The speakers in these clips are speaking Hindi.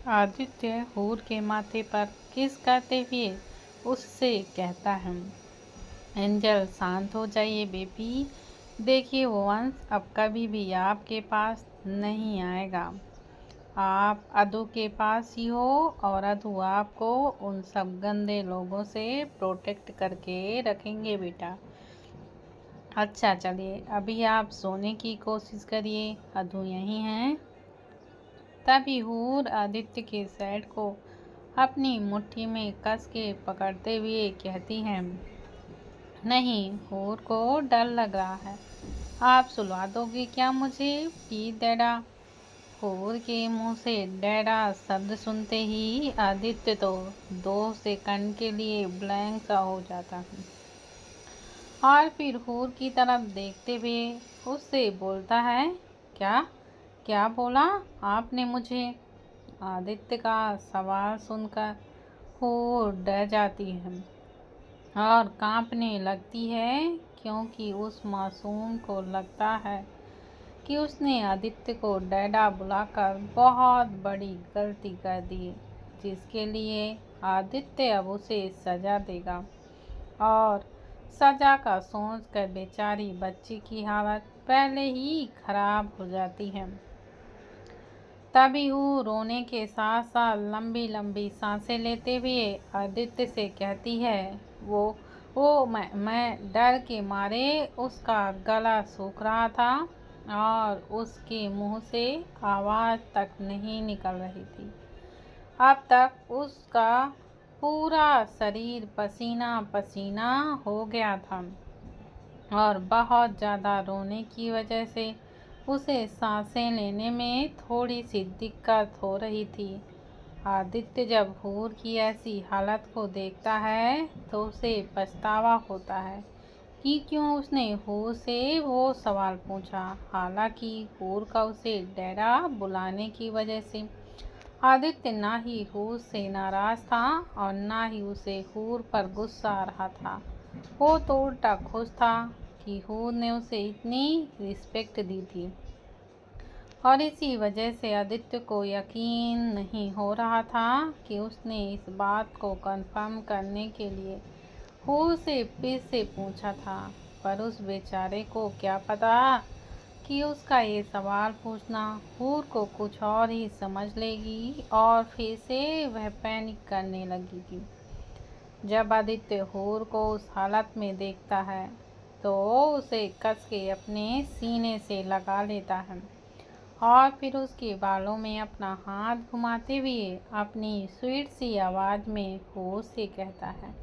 आदित्य हूर के माथे पर किस करते हुए उससे कहता है, एंजल शांत हो जाइए बेबी, देखिए वो वंश अब कभी भी आपके पास नहीं आएगा। आप अदू के पास ही हो और अदू आपको उन सब गंदे लोगों से प्रोटेक्ट करके रखेंगे बेटा। अच्छा चलिए अभी आप सोने की कोशिश करिए, अदू यहीं हैं। तभी हूर आदित्य के सैड को अपनी मुट्ठी में कस के पकड़ते हुए कहती है, नहीं हूर को डर लग रहा है, आप सुलवा दोगे क्या मुझे प्लीज डैडा। हूर के मुंह से डैडा शब्द सुनते ही आदित्य तो 2 सेकंड के लिए ब्लैंक सा हो जाता है और फिर हूर की तरफ देखते हुए उससे बोलता है, क्या क्या बोला आपने मुझे। आदित्य का सवाल सुनकर हूर डर जाती है और कांपने लगती है, क्योंकि उस मासूम को लगता है कि उसने आदित्य को डैडा बुलाकर बहुत बड़ी गलती कर दी, जिसके लिए आदित्य अब उसे सजा देगा। और सजा का सोचकर बेचारी बच्ची की हालत पहले ही खराब हो जाती है। तभी वो रोने के साथ साथ लंबी लंबी सांसें लेते हुए आदित्य से कहती है, मैं डर के मारे उसका गला सूख रहा था और उसके मुंह से आवाज़ तक नहीं निकल रही थी। अब तक उसका पूरा शरीर पसीना पसीना हो गया था और बहुत ज़्यादा रोने की वजह से उसे सांसें लेने में थोड़ी सी दिक्कत हो रही थी। आदित्य जब हूर की ऐसी हालत को देखता है तो उसे पछतावा होता है कि क्यों उसने हूर से वो सवाल पूछा। हालांकि हूर का उसे डैडा बुलाने की वजह से आदित्य ना ही हूर से नाराज था और ना ही उसे हूर पर गुस्सा आ रहा था। वो तो उल्टा खुश था कि हूर ने उसे इतनी रिस्पेक्ट दी थी और इसी वजह से आदित्य को यकीन नहीं हो रहा था कि उसने इस बात को कंफर्म करने के लिए हूर से फिर से पूछा था। पर उस बेचारे को क्या पता कि उसका ये सवाल पूछना हूर को कुछ और ही समझ लेगी और फिर से वह पैनिक करने लगेगी। जब आदित्य हूर को उस हालत में देखता है तो उसे कस के अपने सीने से लगा लेता है और फिर उसके बालों में अपना हाथ घुमाते हुए अपनी स्वीट सी आवाज़ में हूर से कहता है,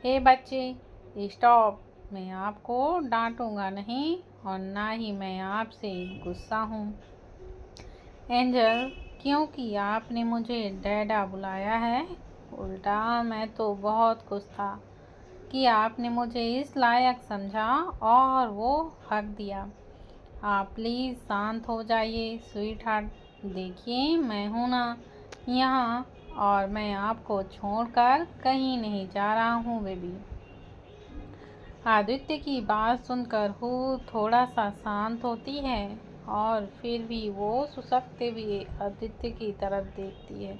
हे बच्चे स्टॉप, मैं आपको डांटूंगा नहीं और ना ही मैं आपसे गुस्सा हूँ एंजल, क्योंकि आपने मुझे डैडा बुलाया है। उल्टा मैं तो बहुत खुश था कि आपने मुझे इस लायक समझा और वो हक दिया। आप प्लीज़ शांत हो जाइए स्वीट हार्ट, देखिए मैं हूँ ना यहाँ और मैं आपको छोड़कर कहीं नहीं जा रहा हूँ बेबी। आदित्य की बात सुनकर हूर थोड़ा सा शांत होती है और फिर भी वो सुसकते हुए आदित्य की तरफ देखती है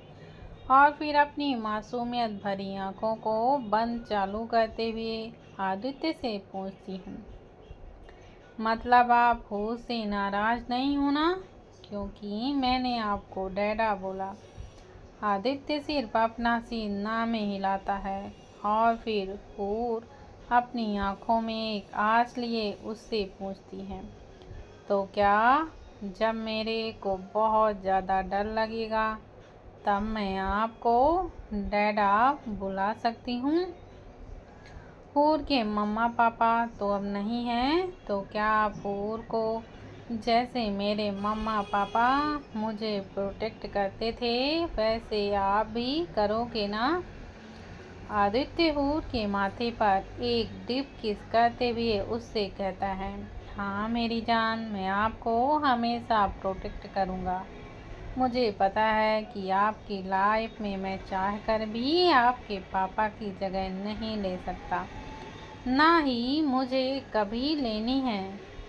और फिर अपनी मासूमियत भरी आंखों को बंद चालू करते हुए आदित्य से पूछती हूँ, मतलब आप हूर से नाराज नहीं हो ना, क्योंकि मैंने आपको डैडा बोला। आदित्य सिर्फ अपना सीना में हिलाता है और फिर हूर अपनी आंखों में एक आँच लिए उससे पूछती है, तो क्या जब मेरे को बहुत ज़्यादा डर लगेगा तब मैं आपको डैडा बुला सकती हूँ। हूर के मम्मा पापा तो अब नहीं हैं, तो क्या आप हूर को जैसे मेरे मम्मा पापा मुझे प्रोटेक्ट करते थे वैसे आप भी करोगे ना। आदित्य हूर के माथे पर एक डीप किस करते हुए उससे कहता है, हाँ मेरी जान, मैं आपको हमेशा प्रोटेक्ट करूँगा। मुझे पता है कि आपकी लाइफ में मैं चाहकर भी आपके पापा की जगह नहीं ले सकता, ना ही मुझे कभी लेनी है,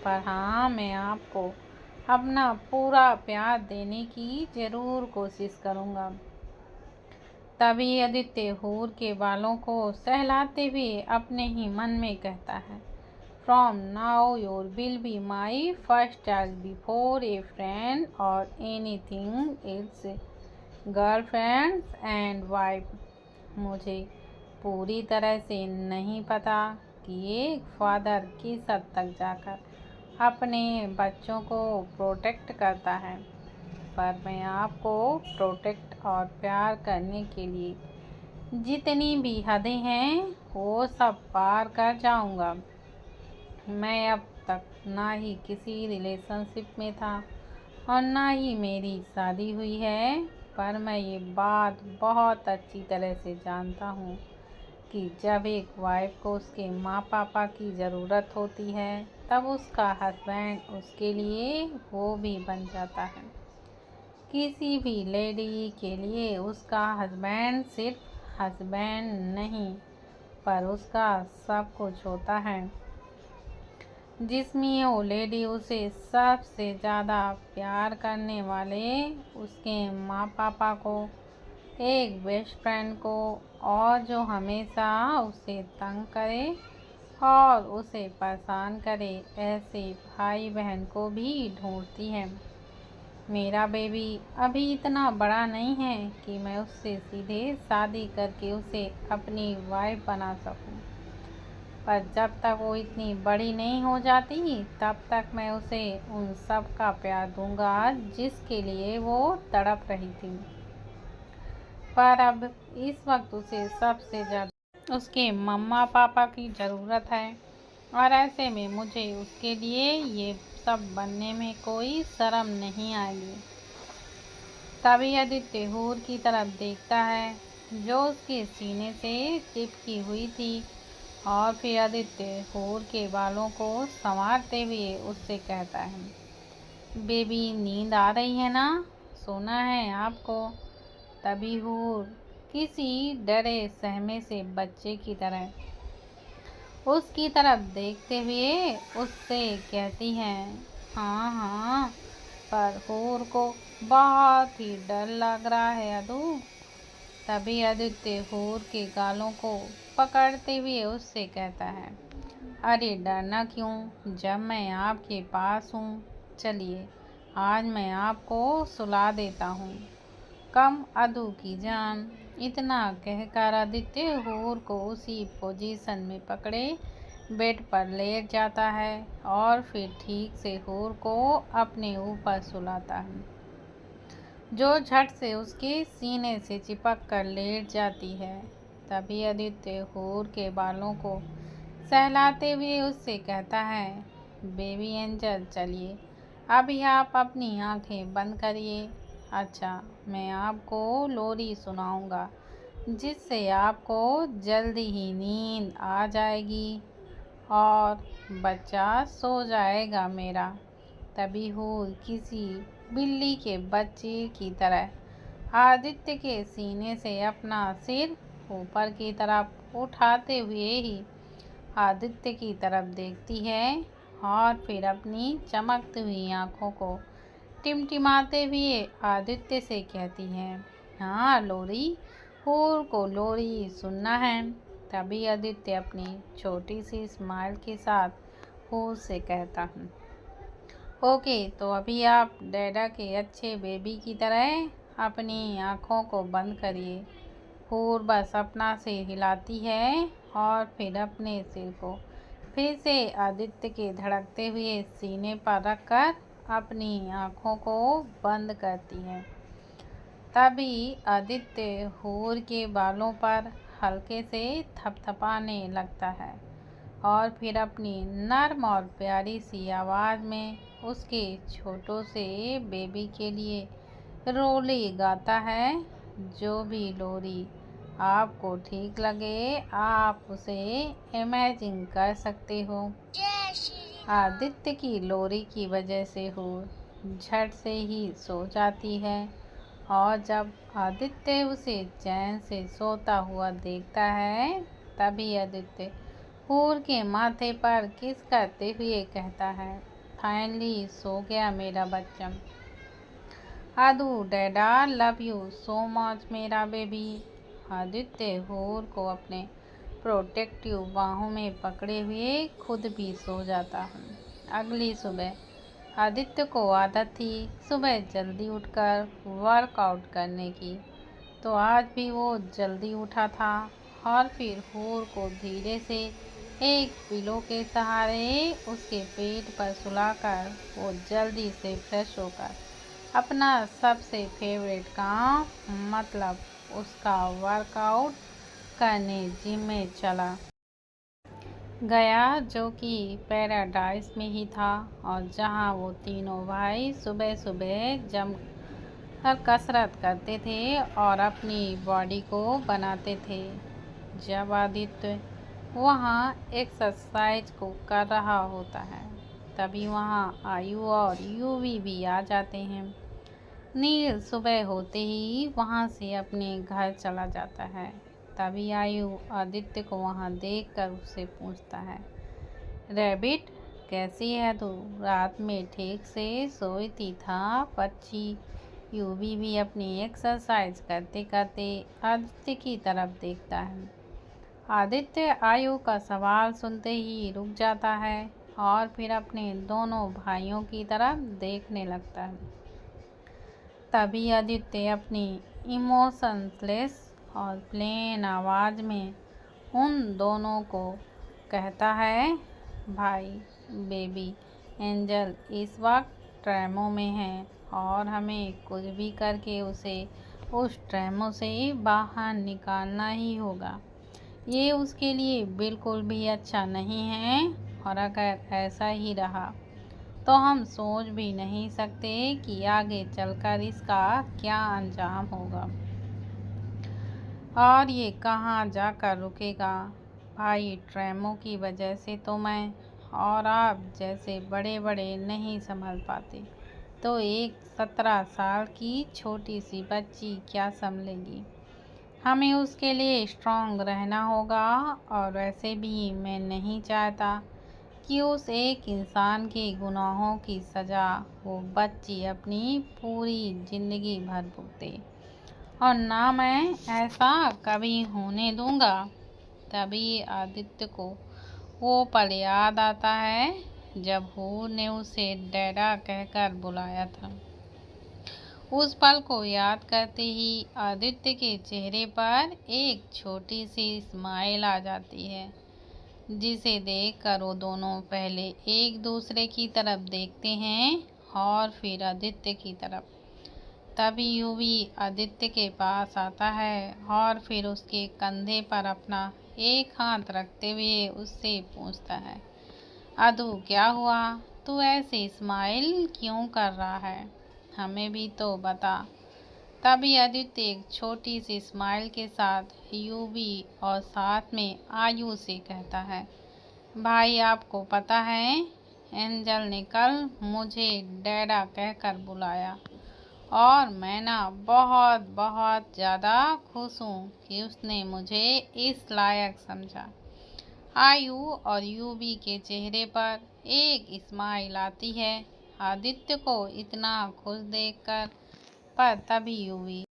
पर हाँ मैं आपको अपना पूरा प्यार देने की जरूर कोशिश करूँगा। तभी आदित्य हूर के बालों को सहलाते हुए अपने ही मन में कहता है, from now your will be my first child before a friend और anything else, girlfriend and wife. मुझे पूरी तरह से नहीं पता कि एक फादर किस हद तक जाकर अपने बच्चों को प्रोटेक्ट करता है, पर मैं आपको प्रोटेक्ट और प्यार करने के लिए जितनी भी हदें हैं वो सब पार कर जाऊंगा। मैं अब तक ना ही किसी रिलेशनशिप में था और ना ही मेरी शादी हुई है, पर मैं ये बात बहुत अच्छी तरह से जानता हूँ कि जब एक वाइफ को उसके माँ पापा की ज़रूरत होती है तब उसका हस्बैंड उसके लिए वो भी बन जाता है। किसी भी लेडी के लिए उसका हस्बैंड सिर्फ हस्बैंड नहीं, पर उसका सब कुछ होता है, जिसमें वो लेडी उसे सबसे ज़्यादा प्यार करने वाले उसके माँ पापा को, एक बेस्ट फ्रेंड को, और जो हमेशा उसे तंग करे और उसे परेशान करे ऐसे भाई बहन को भी ढूंढती है। मेरा बेबी अभी इतना बड़ा नहीं है कि मैं उससे सीधे शादी करके उसे अपनी वाइफ बना सकूं, पर जब तक वो इतनी बड़ी नहीं हो जाती तब तक मैं उसे उन सब का प्यार दूंगा जिसके लिए वो तड़प रही थी। पर अब इस वक्त उसे सबसे ज़्यादा उसके मम्मा पापा की ज़रूरत है, और ऐसे में मुझे उसके लिए ये सब बनने में कोई शर्म नहीं आएगी। तभी आदित्य हूर की तरफ देखता है जो उसके सीने से चिपकी हुई थी, और फिर आदित्य हूर के बालों को संवारते हुए उससे कहता है, बेबी नींद आ रही है ना, सोना है आपको। तभी हूर किसी डरे सहमे से बच्चे की तरह उसकी तरफ देखते हुए उससे कहती है, हाँ हाँ, पर हूर को बहुत ही डर लग रहा है अदू। तभी आदित्य हूर के गालों को पकड़ते हुए उससे कहता है, अरे डरना क्यों जब मैं आपके पास हूँ। चलिए आज मैं आपको सुला देता हूँ, कम अदू की जान। इतना कहकर आदित्य हूर को उसी पोजीशन में पकड़े बेड पर लेट जाता है और फिर ठीक से हूर को अपने ऊपर सुलाता है, जो झट से उसके सीने से चिपक कर लेट जाती है। तभी आदित्य हूर के बालों को सहलाते हुए उससे कहता है, बेबी एंजल चलिए अभी आप अपनी आंखें बंद करिए। अच्छा, मैं आपको लोरी सुनाऊंगा जिससे आपको जल्दी ही नींद आ जाएगी और बच्चा सो जाएगा मेरा। तभी हूर किसी बिल्ली के बच्चे की तरह आदित्य के सीने से अपना सिर ऊपर की तरफ उठाते हुए ही आदित्य की तरफ देखती है और फिर अपनी चमकती हुई आंखों को टिमटिमाते हुए आदित्य से कहती है, हाँ लोरी, हूर को लोरी सुनना है। तभी आदित्य अपनी छोटी सी स्माइल के साथ हूर से कहता हूँ, ओके तो अभी आप डैडा के अच्छे बेबी की तरह अपनी आँखों को बंद करिए। हूर बस अपना सिर हिलाती है और फिर अपने सिर को फिर से आदित्य के धड़कते हुए सीने पर रखकर अपनी आँखों को बंद करती है। तभी आदित्य हूर के बालों पर हल्के से थपथपाने लगता है और फिर अपनी नर्म और प्यारी सी आवाज़ में उसके छोटों से बेबी के लिए लोरी गाता है। जो भी लोरी आपको ठीक लगे आप उसे इमेजिन कर सकते हो। आदित्य की लोरी की वजह से हूर झट से ही सो जाती है, और जब आदित्य उसे चैन से सोता हुआ देखता है तभी आदित्य हूर के माथे पर किस करते हुए कहता है, फाइनली सो गया मेरा बच्चा। आदू डैडा लव यू सो मच मेरा बेबी। आदित्य हूर को अपने प्रोटेक्टिव बाहों में पकड़े हुए खुद भी सो जाता है। अगली सुबह आदित्य को आदत थी सुबह जल्दी उठकर वर्कआउट करने की, तो आज भी वो जल्दी उठा था और फिर हूर को धीरे से एक पिलो के सहारे उसके पेट पर सुलाकर वो जल्दी से फ्रेश होकर अपना सबसे फेवरेट काम मतलब उसका वर्कआउट करने जिम में चला गया, जो कि पैराडाइज में ही था और जहां वो तीनों भाई सुबह सुबह जमकर कसरत करते थे और अपनी बॉडी को बनाते थे। जब आदित्य वहां एक्सरसाइज को कर रहा होता है तभी वहां आयु और यूवी भी आ जाते हैं। नील सुबह होते ही वहां से अपने घर चला जाता है। तभी आयु आदित्य को वहां देखकर उससे पूछता है, रैबिट कैसी है तू? रात में ठीक से सोई था? बच्ची यूवी भी अपनी एक्सरसाइज करते करते आदित्य की तरफ देखता है। आदित्य आयु का सवाल सुनते ही रुक जाता है और फिर अपने दोनों भाइयों की तरफ देखने लगता है। तभी आदित्य अपनी इमोशनलेस और प्लेन आवाज़ में उन दोनों को कहता है, भाई बेबी एंजल इस वक्त ट्रेमो में है और हमें कुछ भी करके उसे उस ट्रेमो से बाहर निकालना ही होगा। ये उसके लिए बिल्कुल भी अच्छा नहीं है और अगर ऐसा ही रहा तो हम सोच भी नहीं सकते कि आगे चलकर इसका क्या अंजाम होगा और ये कहाँ जाकर रुकेगा। भाई ट्रेमो की वजह से तो मैं और आप जैसे बड़े बड़े नहीं संभल पाते, तो एक 17 साल की छोटी सी बच्ची क्या संभलेगी। हमें उसके लिए स्ट्रांग रहना होगा और वैसे भी मैं नहीं चाहता कि उस एक इंसान के गुनाहों की सज़ा वो बच्ची अपनी पूरी ज़िंदगी भर भुगते और ना मैं ऐसा कभी होने दूंगा। तभी आदित्य को वो पल याद आता है जब हूर ने उसे डैडा कहकर बुलाया था। उस पल को याद करते ही आदित्य के चेहरे पर एक छोटी सी स्माइल आ जाती है, जिसे देखकर वो दोनों पहले एक दूसरे की तरफ देखते हैं और फिर आदित्य की तरफ। तभी यूवी आदित्य के पास आता है और फिर उसके कंधे पर अपना एक हाथ रखते हुए उससे पूछता है, अदू क्या हुआ? तू ऐसे स्माइल क्यों कर रहा है? हमें भी तो बता। तभी आदित्य एक छोटी सी स्माइल के साथ यूवी और साथ में आयु से कहता है, भाई आपको पता है एंजल ने कल मुझे डैडा कहकर बुलाया और मैं ना बहुत बहुत ज़्यादा खुश हूँ कि उसने मुझे इस लायक समझा। आयु और यूवी के चेहरे पर एक स्माइल आती है आदित्य को इतना खुश देखकर, पर तभी यूवी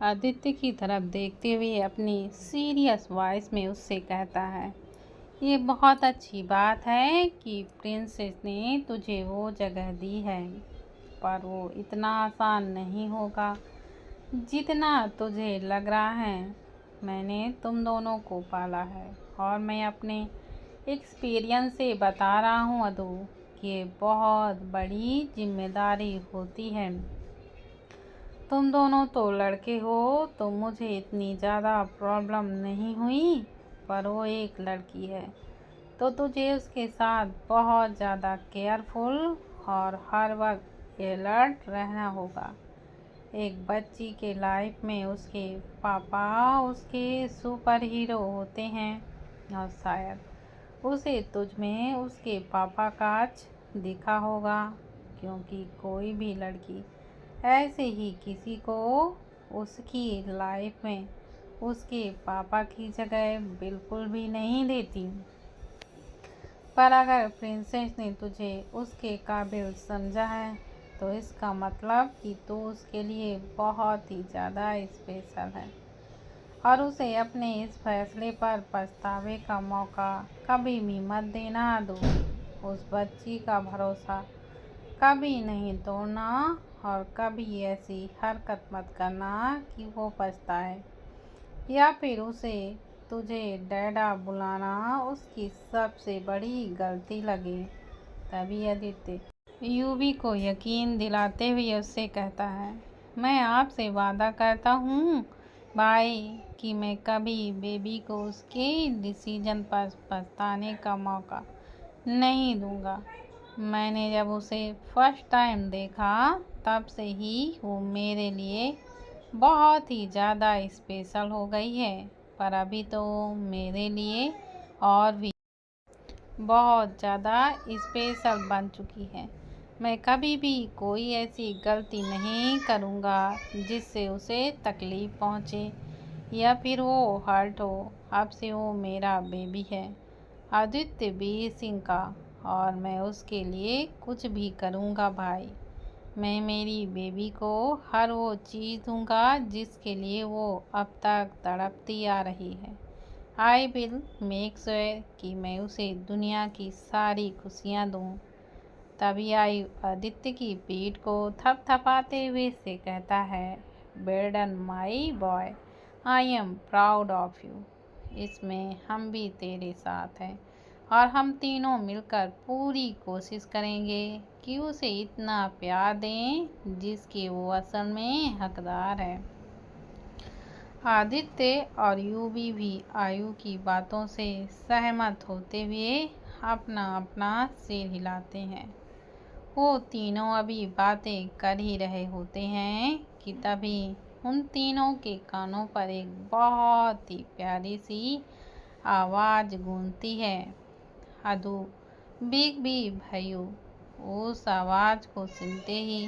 आदित्य की तरफ देखते हुए अपनी सीरियस वॉइस में उससे कहता है, ये बहुत अच्छी बात है कि प्रिंसेस ने तुझे वो जगह दी है, पर वो इतना आसान नहीं होगा जितना तुझे लग रहा है। मैंने तुम दोनों को पाला है और मैं अपने एक्सपीरियंस से बता रहा हूँ अदू कि ये बहुत बड़ी जिम्मेदारी होती है। तुम दोनों तो लड़के हो तो मुझे इतनी ज़्यादा प्रॉब्लम नहीं हुई, पर वो एक लड़की है तो तुझे उसके साथ बहुत ज़्यादा केयरफुल और हर वक्त अलर्ट रहना होगा। एक बच्ची के लाइफ में उसके पापा उसके सुपर हीरो होते हैं और शायद उसे तुझ में उसके पापा का दिखा होगा, क्योंकि कोई भी लड़की ऐसे ही किसी को उसकी लाइफ में उसके पापा की जगह बिल्कुल भी नहीं देती। पर अगर प्रिंसेस ने तुझे उसके काबिल समझा है तो इसका मतलब कि तू उसके लिए बहुत ही ज़्यादा स्पेशल है और उसे अपने इस फैसले पर पछतावे का मौका कभी भी मत देना दो। उस बच्ची का भरोसा कभी नहीं तोड़ना और कभी ऐसी हरकत मत करना कि वो पछताए या फिर उसे तुझे डैडा बुलाना उसकी सबसे बड़ी गलती लगे। तभी आदित्य यूवी को यकीन दिलाते हुए उससे कहता है, मैं आपसे वादा करता हूँ भाई कि मैं कभी बेबी को उसके डिसीजन पर पछताने का मौका नहीं दूंगा। मैंने जब उसे फर्स्ट टाइम देखा तब से ही वो मेरे लिए बहुत ही ज़्यादा स्पेशल हो गई है, पर अभी तो मेरे लिए और भी बहुत ज़्यादा स्पेशल बन चुकी है। मैं कभी भी कोई ऐसी गलती नहीं करूँगा जिससे उसे तकलीफ़ पहुँचे या फिर वो हर्ट हो। अब से वो मेरा बेबी है, आदित्य वीर सिंह का, और मैं उसके लिए कुछ भी करूँगा भाई। मैं मेरी बेबी को हर वो चीज़ दूँगा जिसके लिए वो अब तक तड़पती आ रही है। आई विल मेक श्योर कि मैं उसे दुनिया की सारी खुशियाँ दूँ। तभी आयु आदित्य की पीठ को थपथपाते हुए से कहता है, well done my boy, I am proud of you. इसमें हम भी तेरे साथ हैं और हम तीनों मिलकर पूरी कोशिश करेंगे कि उसे इतना प्यार दें जिसके वो असल में हकदार है। आदित्य और यूवी भी आयु की बातों से सहमत होते हुए अपना अपना सिर हिलाते हैं। वो तीनों अभी बातें कर ही रहे होते हैं कि तभी उन तीनों के कानों पर एक बहुत ही प्यारी सी आवाज़ गूंजती है, अदू बिग बी भैयू। उस आवाज़ को सुनते ही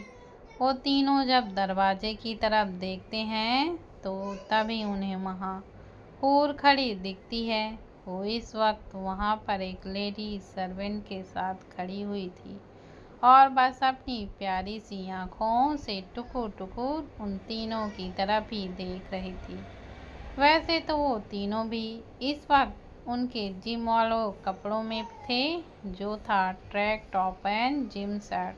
वो तीनों जब दरवाजे की तरफ देखते हैं तो तभी उन्हें वहाँ हूर खड़ी दिखती है। वो इस वक्त वहाँ पर एक लेडी सर्वेंट के साथ खड़ी हुई थी और बस अपनी प्यारी सी आँखों से टुकुर टुकुर उन तीनों की तरफ ही देख रही थी। वैसे तो वो तीनों भी इस वक्त उनके जिम वालों कपड़ों में थे, जो था track top and gym shirt,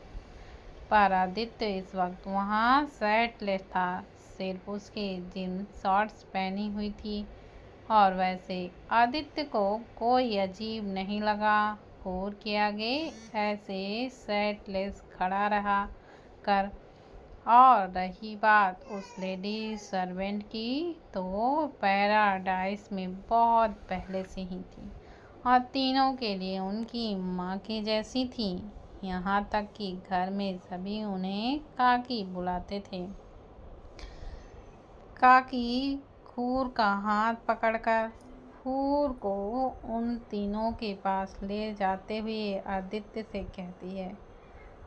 पर आदित्य इस वक्त वहाँ शर्टलेस था, सिर्फ उसके जिम शॉर्ट्स पहनी हुई थी। और वैसे आदित्य को कोई अजीब नहीं लगा, हूर के आगे ऐसे शर्टलेस खड़ा रहा कर। और रही बात उस लेडी सर्वेंट की, तो वो पैराडाइज में बहुत पहले से ही थी और तीनों के लिए उनकी माँ की जैसी थी। यहाँ तक कि घर में सभी उन्हें काकी बुलाते थे। काकी खूर का हाथ पकड़कर खूर को उन तीनों के पास ले जाते हुए आदित्य से कहती है,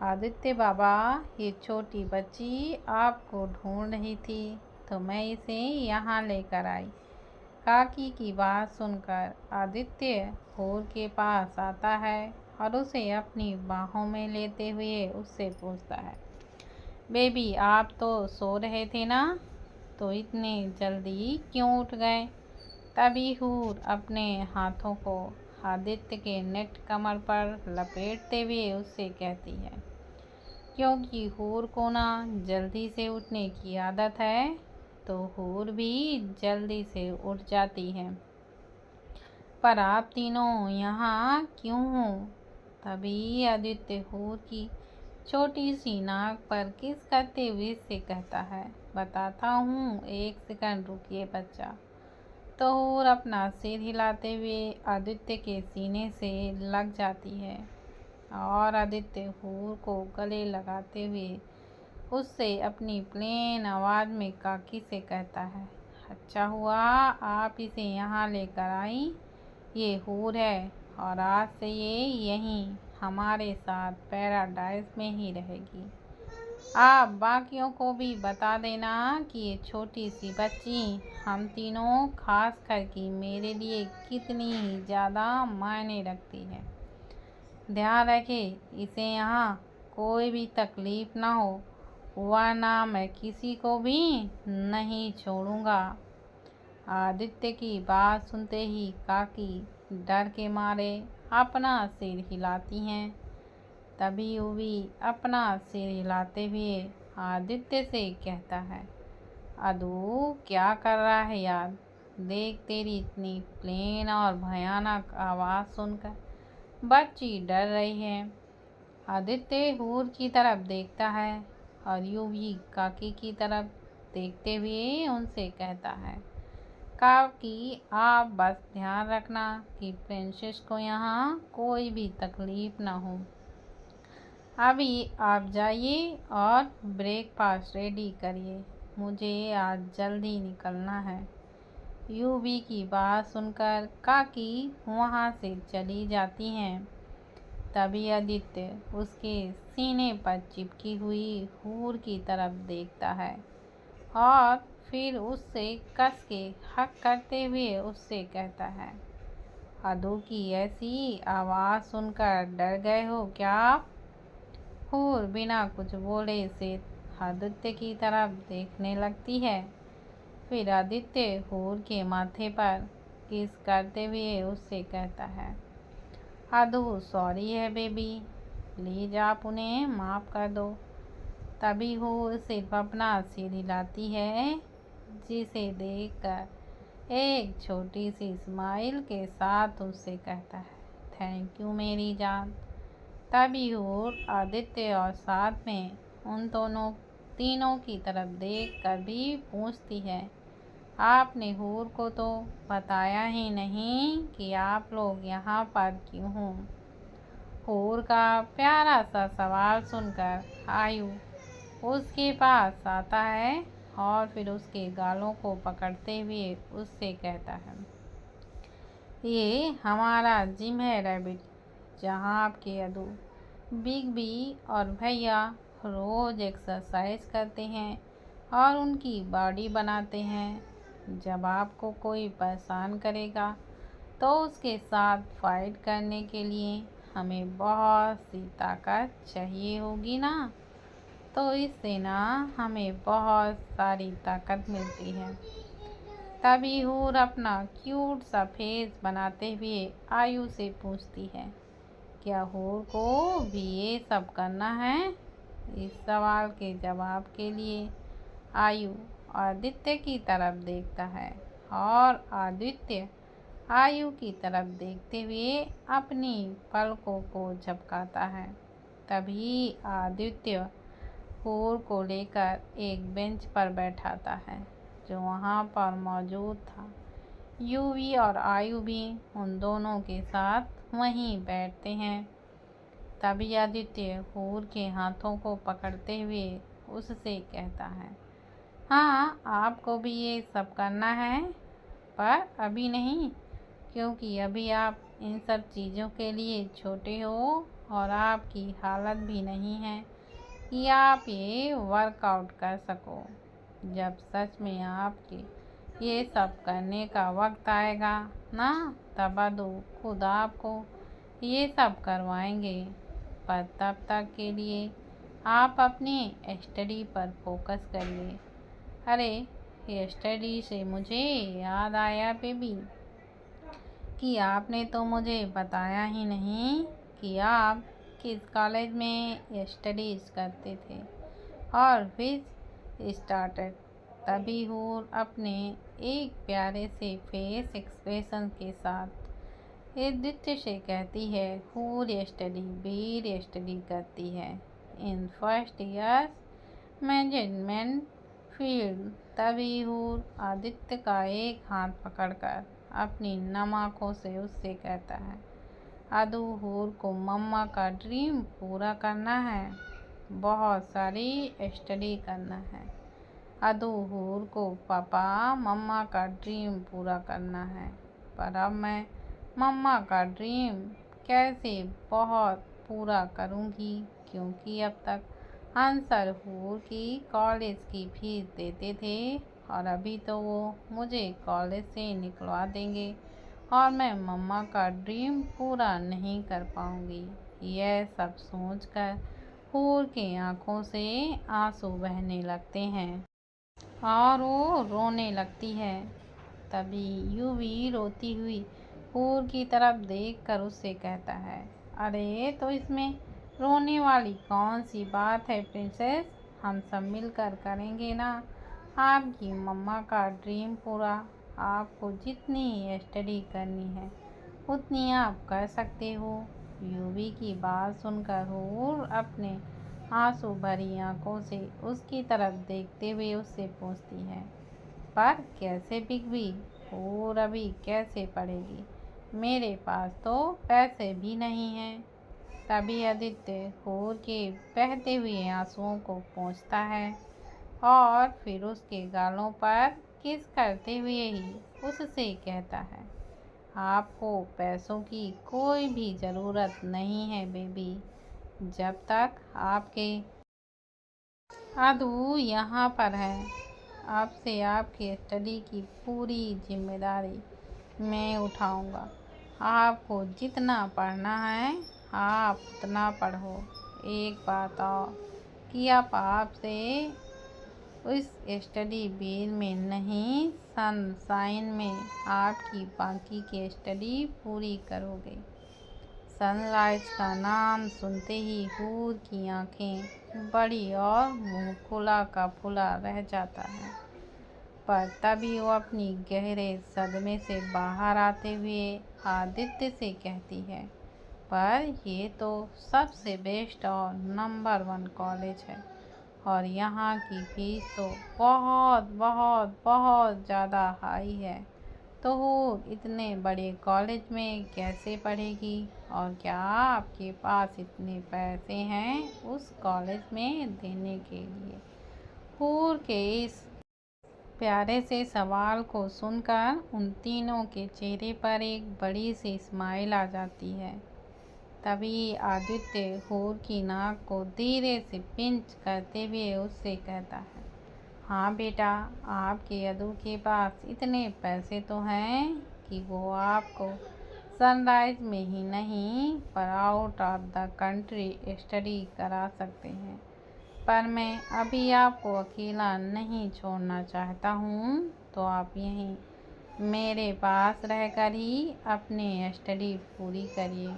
आदित्य बाबा, ये छोटी बच्ची आपको ढूंढ रही थी तो मैं इसे यहाँ लेकर आई। काकी की बात सुनकर आदित्य खूर के पास आता है और उसे अपनी बाहों में लेते हुए उससे पूछता है, बेबी आप तो सो रहे थे ना, तो इतने जल्दी क्यों उठ गए? तभी हूर अपने हाथों को आदित्य के नेट कमर पर लपेटते हुए उससे कहती है, क्योंकि हूर को ना जल्दी से उठने की आदत है तो हूर भी जल्दी से उठ जाती है। पर आप तीनों यहाँ क्यों हो? तभी आदित्य हूर की छोटी सी नाक पर किस करते हुए से कहता है, बताता हूँ, एक सेकंड रुकिए बच्चा। तो हूर अपना सिर हिलाते हुए आदित्य के सीने से लग जाती है और आदित्य हूर को गले लगाते हुए उससे अपनी प्लेन आवाज़ में काकी से कहता है, अच्छा हुआ आप इसे यहाँ लेकर आई। ये हूर है और आज से ये यहीं हमारे साथ पैराडाइज में ही रहेगी। आप बाकियों को भी बता देना कि ये छोटी सी बच्ची हम तीनों खास करके मेरे लिए कितनी ही ज़्यादा मायने रखती है। ध्यान रखे इसे यहाँ कोई भी तकलीफ ना हो, वरना मैं किसी को भी नहीं छोड़ूंगा। आदित्य की बात सुनते ही काकी डर के मारे अपना सिर हिलाती हैं। तभी यूवी अपना सिर हिलाते हुए आदित्य से कहता है, अदू क्या कर रहा है यार? देख तेरी इतनी प्लेन और भयानक आवाज़ सुनकर बच्ची डर रही है। आदित्य हूर की तरफ देखता है और यूवी काकी की तरफ देखते हुए उनसे कहता है, काकी आप बस ध्यान रखना कि प्रिंसेस को यहाँ कोई भी तकलीफ ना हो। अभी आप जाइए और ब्रेकफास्ट रेडी करिए, मुझे आज जल्दी निकलना है। यूवी की बात सुनकर काकी वहाँ से चली जाती हैं। तभी आदित्य उसके सीने पर चिपकी हुई हूर की तरफ देखता है और फिर उससे कस के हक करते हुए उससे कहता है, अदू की ऐसी आवाज़ सुनकर डर गए हो क्या आप? हूर बिना कुछ बोले से आदित्य की तरफ देखने लगती है। फिर आदित्य हूर के माथे पर किस करते हुए उससे कहता है, अदू सॉरी है बेबी, प्लीज़ आप उन्हें माफ़ कर दो। तभी हूर सिर्फ अपना सिर हिलाती है, जिसे देखकर एक छोटी सी स्माइल के साथ उससे कहता है, थैंक यू मेरी जान। तभी हूर आदित्य और साथ में उन दोनों तीनों की तरफ देखकर भी पूछती है, आपने हूर को तो बताया ही नहीं कि आप लोग यहाँ पर क्यों हो? हूर का प्यारा सा सवाल सुनकर आयु उसके पास आता है और फिर उसके गालों को पकड़ते हुए उससे कहता है, ये हमारा जिम है रैबिट, जहाँ आपके अदू बिग बी और भैया रोज़ एक्सरसाइज करते हैं और उनकी बॉडी बनाते हैं। जब आपको कोई परेशान करेगा तो उसके साथ फाइट करने के लिए हमें बहुत सी ताकत चाहिए होगी ना, तो इससे ना हमें बहुत सारी ताकत मिलती है। तभी हूर अपना क्यूट सा फेस बनाते हुए आयु से पूछती है, क्या हूर को भी ये सब करना है? इस सवाल के जवाब के लिए आयु आदित्य की तरफ देखता है और आदित्य आयु की तरफ देखते हुए अपनी पलकों को झपकाता है। तभी आदित्य हूर को लेकर एक बेंच पर बैठाता है जो वहाँ पर मौजूद था। यूवी और आयु भी उन दोनों के साथ वहीं बैठते हैं। तभी आदित्य हूर के हाथों को पकड़ते हुए उससे कहता है, हाँ आपको भी ये सब करना है, पर अभी नहीं, क्योंकि अभी आप इन सब चीज़ों के लिए छोटे हो और आपकी हालत भी नहीं है कि आप ये वर्कआउट कर सको। जब सच में आपके ये सब करने का वक्त आएगा ना, तब अदू खुद आपको ये सब करवाएंगे। पर तब तक के लिए आप अपनी स्टडी पर फोकस करिए। अरे ये स्टडी से मुझे याद आया बेबी कि आपने तो मुझे बताया ही नहीं कि आप किस कॉलेज में स्टडीज़ करते थे। और फिर स्टार्टेड। तभी हूर अपने एक प्यारे से फेस एक्सप्रेशन के साथ आदित्य से कहती है, हूर बीर स्टडी करती है in first year management field. तभी हूर आदित्य का एक हाथ पकड़कर अपनी नम आँखों से उससे कहता है, अदू हूर को मम्मा का ड्रीम पूरा करना है, बहुत सारी स्टडी करना है। अदू हूर को पापा मम्मा का ड्रीम पूरा करना है, पर अब मैं मम्मा का ड्रीम कैसे बहुत पूरा करूँगी, क्योंकि अब तक आंसर हूर की कॉलेज की फीस देते थे और अभी तो वो मुझे कॉलेज से निकलवा देंगे और मैं मम्मा का ड्रीम पूरा नहीं कर पाऊँगी। यह सब सोचकर हूर की आंखों से आंसू बहने लगते हैं और वो रोने लगती है। तभी यूवी रोती हुई हूर की तरफ देखकर उससे कहता है, अरे तो इसमें रोने वाली कौन सी बात है प्रिंसेस, हम सब मिलकर करेंगे ना आपकी मम्मा का ड्रीम पूरा। आपको जितनी स्टडी करनी है उतनी आप कर सकते हो। यूवी की बात सुनकर हूर अपने आंसू भरी आंखों से उसकी तरफ देखते हुए उससे पूछती है, पर कैसे बिग बी, और अभी कैसे पढ़ेगी, मेरे पास तो पैसे भी नहीं हैं। तभी आदित्य हूर के बहते हुए आंसुओं को पोंछता है और फिर उसके गालों पर किस करते हुए ही उससे कहता है, आपको पैसों की कोई भी ज़रूरत नहीं है बेबी, जब तक आपके अदू यहाँ पर है। अब से आपकी स्टडी की पूरी जिम्मेदारी मैं उठाऊँगा। आपको जितना पढ़ना है आप उतना पढ़ो। एक बात और कि आप आपसे उस स्टडी बेल में नहीं, सनशाइन में आपकी बाकी की स्टडी पूरी करोगे। सनराइज का नाम सुनते ही हूर की आंखें बड़ी और मुंह फुला का फुला रह जाता है, पर तभी वो अपनी गहरे सदमे से बाहर आते हुए आदित्य से कहती है, पर ये तो सबसे बेस्ट और नंबर 1 कॉलेज है और यहाँ की फीस तो बहुत बहुत बहुत ज़्यादा हाई है, तो वो इतने बड़े कॉलेज में कैसे पढ़ेगी और क्या आपके पास इतने पैसे हैं उस कॉलेज में देने के लिए। हूर के इस प्यारे से सवाल को सुनकर उन तीनों के चेहरे पर एक बड़ी सी स्माइल आ जाती है। तभी आदित्य हूर की नाक को धीरे से पिंच करते हुए उससे कहता है, हाँ बेटा, आपके अदू के पास इतने पैसे तो हैं कि वो आपको सनराइज में ही नहीं पर out of the country study करा सकते हैं, पर मैं अभी आपको अकेला नहीं छोड़ना चाहता हूँ, तो आप यहीं मेरे पास रहकर ही अपनी स्टडी पूरी करिए।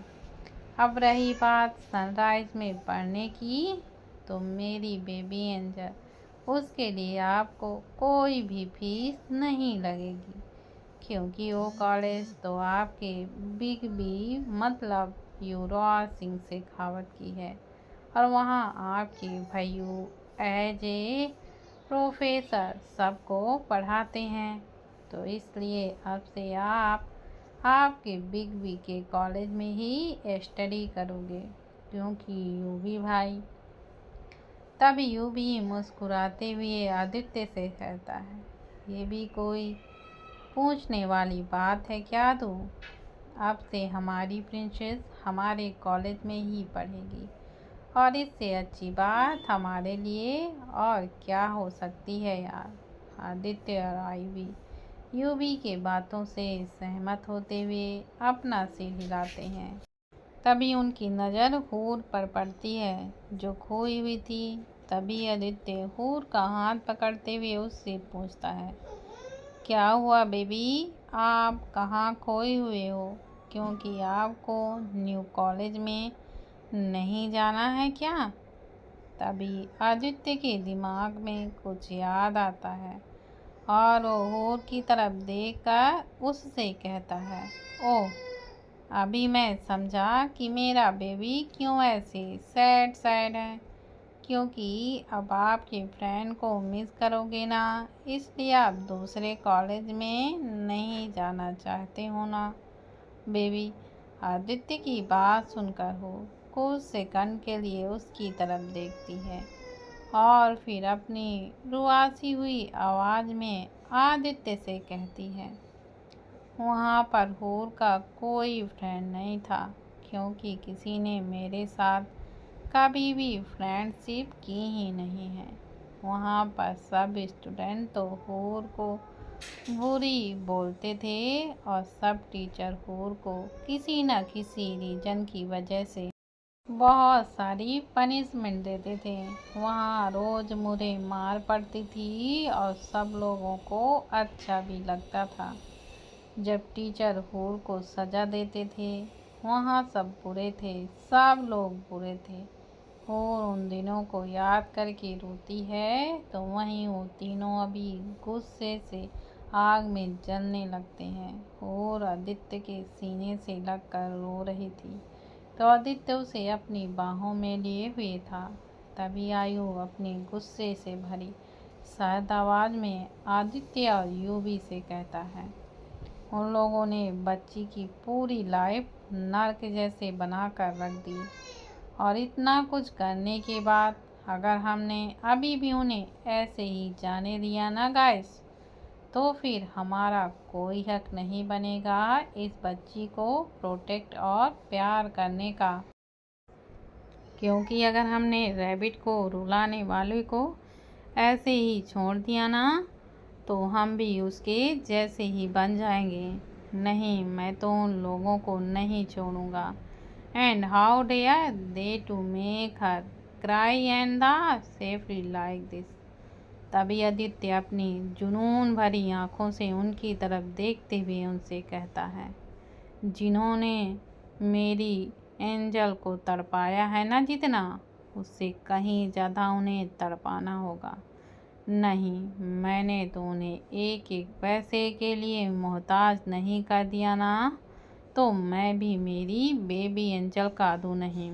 अब रही बात सनराइज में पढ़ने की, तो मेरी बेबी एंजल, उसके लिए आपको कोई भी फीस नहीं लगेगी, क्योंकि वो कॉलेज तो आपके बिग बी मतलब युवराज सिंह शेखावत की है और वहाँ आपके भाइयों एज ए प्रोफेसर सबको पढ़ाते हैं। तो इसलिए अब से आप आपके बिग बी के कॉलेज में ही स्टडी करोगे, क्योंकि यूवी भाई। तभी यूवी मुस्कुराते हुए आदित्य से कहता है, ये भी कोई पूछने वाली बात है क्या तू, अब से हमारी प्रिंसेस हमारे कॉलेज में ही पढ़ेगी और इससे अच्छी बात हमारे लिए और क्या हो सकती है यार। आदित्य और आईवी यूवी के बातों से सहमत होते हुए अपना सिर हिलाते हैं। तभी उनकी नज़र हूर पर पड़ती है जो खोई हुई थी। तभी आदित्य हूर का हाथ पकड़ते हुए उससे पूछता है, क्या हुआ बेबी, आप कहाँ खोए हुए हो, क्योंकि आपको न्यू कॉलेज में नहीं जाना है क्या। तभी आदित्य के दिमाग में कुछ याद आता है और वो हूर की तरफ देखकर उससे कहता है, ओह, अभी मैं समझा कि मेरा बेबी क्यों ऐसे सैड सैड है, क्योंकि अब आपके फ्रेंड को मिस करोगे ना, इसलिए आप दूसरे कॉलेज में नहीं जाना चाहते हो ना बेबी। आदित्य की बात सुनकर हो कुछ सेकंड के लिए उसकी तरफ देखती है और फिर अपनी रुआसी हुई आवाज़ में आदित्य से कहती है, वहाँ पर हूर का कोई फ्रेंड नहीं था, क्योंकि किसी ने मेरे साथ कभी भी फ्रेंडशिप की ही नहीं है। वहाँ पर सब स्टूडेंट तो हूर को बुरी बोलते थे और सब टीचर हूर को किसी न किसी रीज़न की वजह से बहुत सारी पनिशमेंट देते थे। वहाँ रोज़ मुझे मार पड़ती थी और सब लोगों को अच्छा भी लगता था। जब टीचर हूर को सज़ा देते थे, वहाँ सब बुरे थे, सब लोग बुरे थे। हूर उन दिनों को याद करके रोती है, तो वहीं वो तीनों अभी गुस्से से आग में जलने लगते हैं। हूर आदित्य के सीने से लगकर रो रही थी, तो आदित्य उसे अपनी बाहों में लिए हुए था। तभी आयु अपने गुस्से से भरी शायद आवाज़ में आदित्य और यूवी से कहता है, उन लोगों ने बच्ची की पूरी लाइफ नर्क जैसे बनाकर रख दी, और इतना कुछ करने के बाद अगर हमने अभी भी उन्हें ऐसे ही जाने दिया ना गाइस, तो फिर हमारा कोई हक नहीं बनेगा इस बच्ची को प्रोटेक्ट और प्यार करने का। क्योंकि अगर हमने रैबिट को रुलाने वाले को ऐसे ही छोड़ दिया ना, तो हम भी उसके जैसे ही बन जाएंगे। नहीं, मैं तो उन लोगों को नहीं छोड़ूंगा। And how dare they to make her cry and the safely like this. तभी आदित्य अपनी जुनून भरी आंखों से उनकी तरफ देखते हुए उनसे कहता है, जिन्होंने मेरी एंजल को तड़पाया है ना, जितना उससे कहीं ज़्यादा उन्हें तड़पाना होगा। नहीं, मैंने तो उन्हें एक एक पैसे के लिए मोहताज नहीं कर दिया ना, तो मैं भी मेरी बेबी एंजल का दूँ नहीं।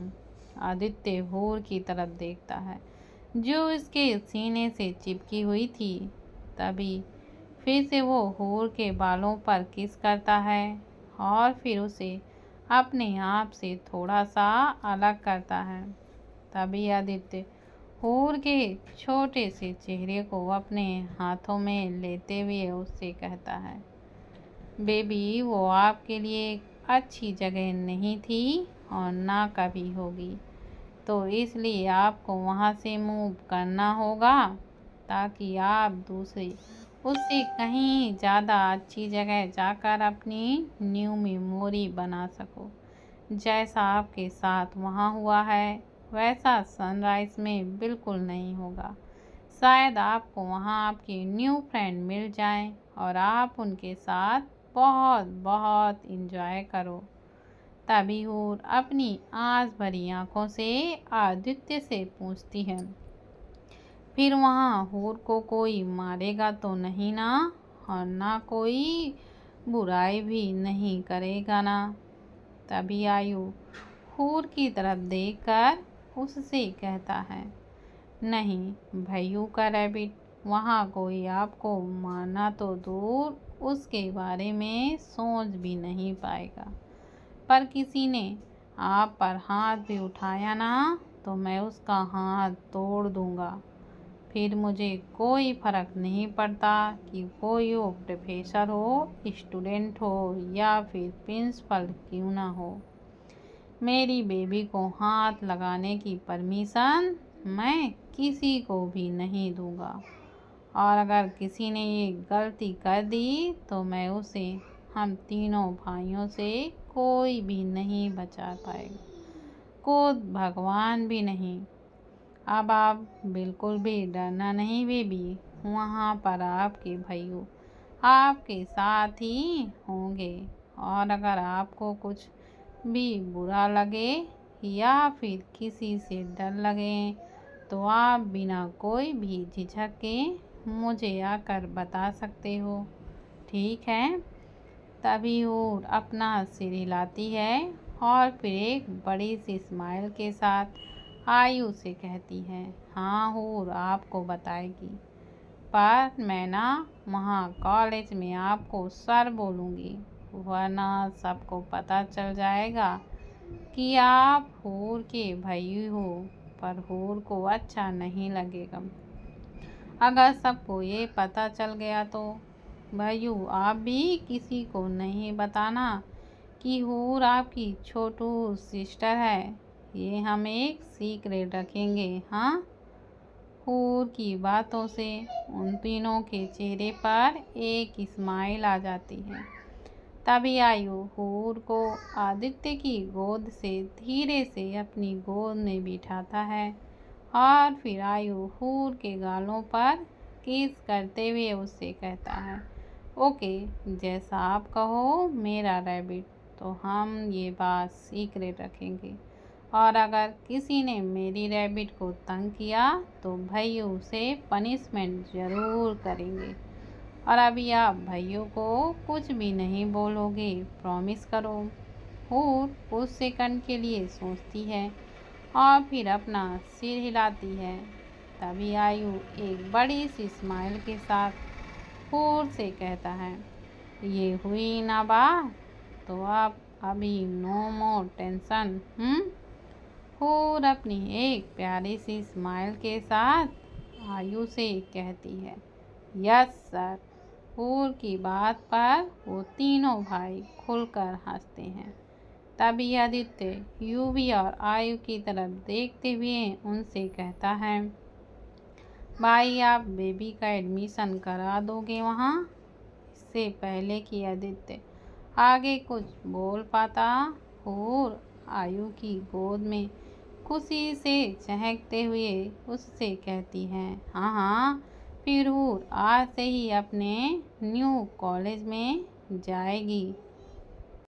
आदित्य हूर की तरफ देखता है, जो इसके सीने से चिपकी हुई थी। तभी फिर से वो हूर के बालों पर किस करता है और फिर उसे अपने आप से थोड़ा सा अलग करता है। तभी आदित्य हूर के छोटे से चेहरे को अपने हाथों में लेते हुए उससे कहता है, बेबी, वो आपके लिए एक अच्छी जगह नहीं थी और ना कभी होगी, तो इसलिए आपको वहाँ से मूव करना होगा, ताकि आप दूसरी उससे कहीं ज़्यादा अच्छी जगह जाकर अपनी न्यू मेमोरी बना सको। जैसा आपके साथ वहाँ हुआ है, वैसा सनराइज़ में बिल्कुल नहीं होगा। शायद आपको वहाँ आपके न्यू फ्रेंड मिल जाएं और आप उनके साथ बहुत बहुत इंजॉय करो। तभी हूर अपनी आस भरी आंखों से आदित्य से पूछती है, फिर वहाँ हूर को कोई मारेगा तो नहीं ना, और ना कोई बुराई भी नहीं करेगा ना। तभी आयु हूर की तरफ देखकर उससे कहता है, नहीं भैयू का रैबिट, वहाँ कोई आपको मारना तो दूर उसके बारे में सोच भी नहीं पाएगा, पर किसी ने आप पर हाथ भी उठाया ना, तो मैं उसका हाथ तोड़ दूँगा। फिर मुझे कोई फ़र्क नहीं पड़ता कि कोई वो प्रोफेसर हो, स्टूडेंट हो या फिर प्रिंसिपल क्यों ना हो। मेरी बेबी को हाथ लगाने की परमिशन मैं किसी को भी नहीं दूँगा, और अगर किसी ने ये गलती कर दी तो मैं उसे हम तीनों भाइयों से कोई भी नहीं बचा पाएगा, खुद भगवान भी नहीं। अब आप बिल्कुल भी डरना नहीं बेबी, वहाँ पर आपके भैया आपके साथ ही होंगे, और अगर आपको कुछ भी बुरा लगे या फिर किसी से डर लगे, तो आप बिना कोई भी झिझक के मुझे आकर बता सकते हो, ठीक है। तभी हूर अपना सिर हिलाती है और फिर एक बड़ी सी स्माइल के साथ आयु से कहती है, हाँ हूर आपको बताएगी, पर मैं ना वहाँ कॉलेज में आपको सर बोलूँगी, वरना सबको पता चल जाएगा कि आप हूर के भाई हो। पर हूर को अच्छा नहीं लगेगा अगर सबको ये पता चल गया तो। भाइयों, आप भी किसी को नहीं बताना कि हूर आपकी छोटू सिस्टर है, ये हम एक सीक्रेट रखेंगे, हाँ। हूर की बातों से उन तीनों के चेहरे पर एक स्माइल आ जाती है। तभी आयु हूर को आदित्य की गोद से धीरे से अपनी गोद में बिठाता है और फिर आयु हूर के गालों पर किस करते हुए उससे कहता है, ओके, जैसा आप कहो मेरा रैबिट, तो हम ये बात सीक्रेट रखेंगे और अगर किसी ने मेरी रैबिट को तंग किया तो भैया उसे पनिशमेंट ज़रूर करेंगे। और अभी आप भैया को कुछ भी नहीं बोलोगे, प्रॉमिस करो। हूर कुछ सेकंड के लिए सोचती है और फिर अपना सिर हिलाती है। तभी आयु एक बड़ी सी स्माइल के साथ हूर से कहता है, ये हुई ना बात, तो आप अभी नो मोर टेंशन। हूर अपनी एक प्यारी सी स्माइल के साथ आयु से कहती है, यस सर। हूर की बात पर वो तीनों भाई खुलकर हंसते हैं। तभी आदित्य यूवी और आयु की तरफ देखते हुए उनसे कहता है, भाई आप बेबी का एडमिशन करा दोगे वहाँ? इससे पहले कि आदित्य आगे कुछ बोल पाता, हूर आयु की गोद में खुशी से चहकते हुए उससे कहती है, हाँ हाँ, फिर हूर आज से ही अपने न्यू कॉलेज में जाएगी।